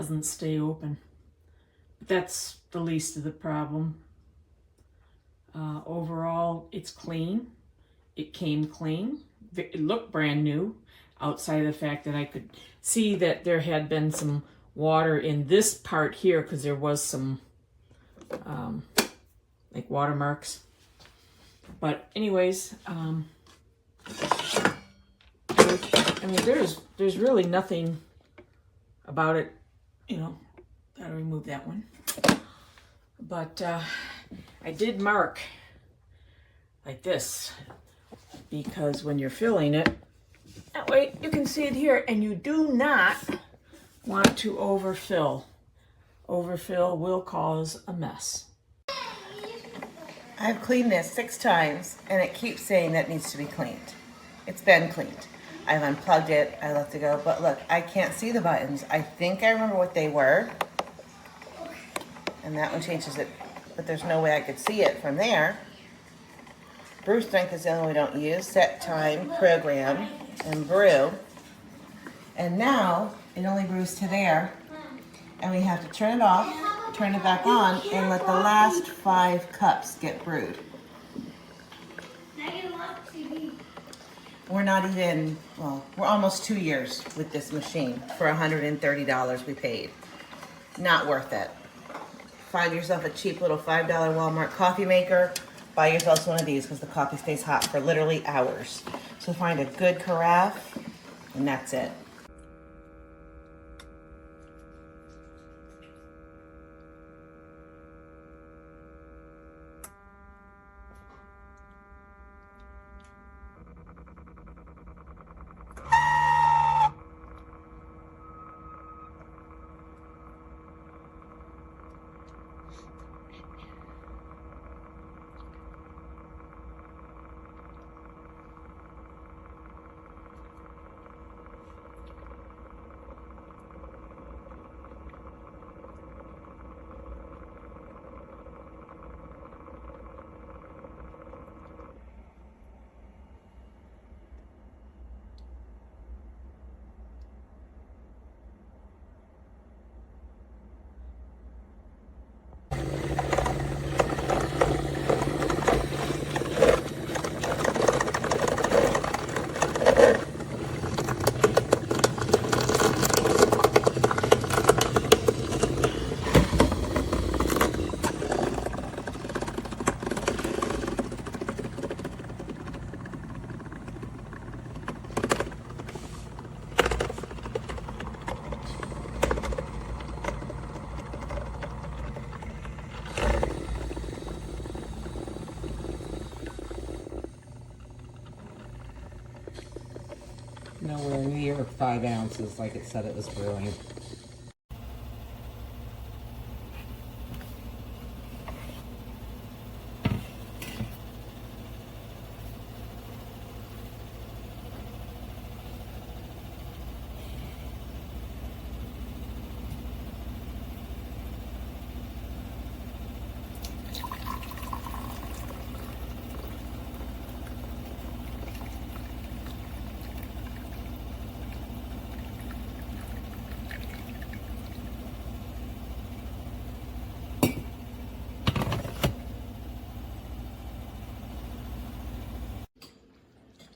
doesn't stay open. But that's the least of the problem. Overall, it's clean. It came clean. It looked brand new, outside of the fact that I could see that there had been some water in this part here because there was some like watermarks. But anyways, I mean, there's really nothing about it, you know. Gotta remove that one. But I did mark like this because when you're filling it, that way you can see it here, and you do not want to overfill. Overfill will cause a mess. I've cleaned this 6 times and it keeps saying that it needs to be cleaned. It's been cleaned. I've unplugged it, I let it go, but look, I can't see the buttons. I think I remember what they were. And that one changes it, but there's no way I could see it from there. Brew strength is the only one we don't use. Set time, program, and brew. And now it only brews to there. And we have to turn it off, turn it back on, and let the last 5 cups get brewed. We're not even, well, we're almost 2 years with this machine for $130 we paid. Not worth it. Find yourself a cheap little $5 Walmart coffee maker. Buy yourself one of these because the coffee stays hot for literally hours. So find a good carafe, and that's it. Nowhere near 5 ounces like it said it was brewing.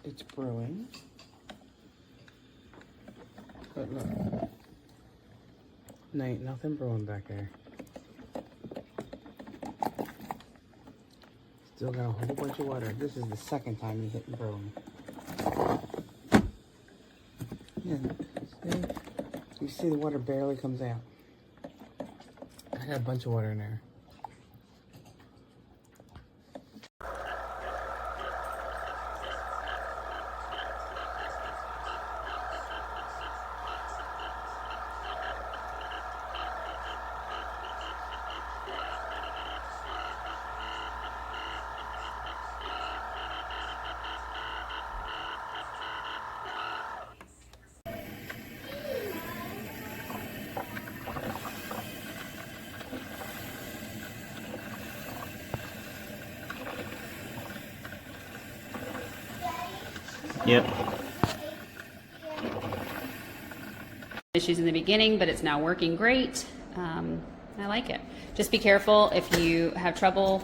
It's brewing. But look. Ain't nothing brewing back there. Still got a whole bunch of water. This is the second time you hit brewing. Yeah, you see the water barely comes out. I got a bunch of water in there. Yep. issues in the beginning, but it's now working great. I like it. Just be careful if you have trouble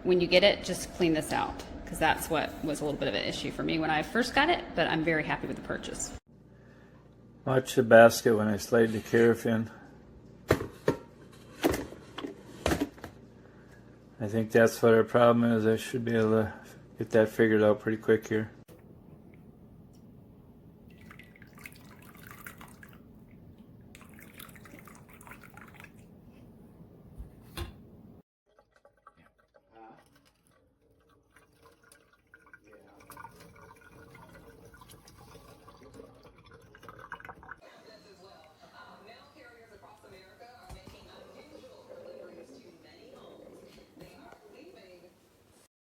when you get it, just clean this out, because that's what was a little bit of an issue for me when I first got it, but I'm very happy with the purchase. Watch the basket when I slide the paraffin. I think that's what our problem is. I should be able to get that figured out pretty quick here.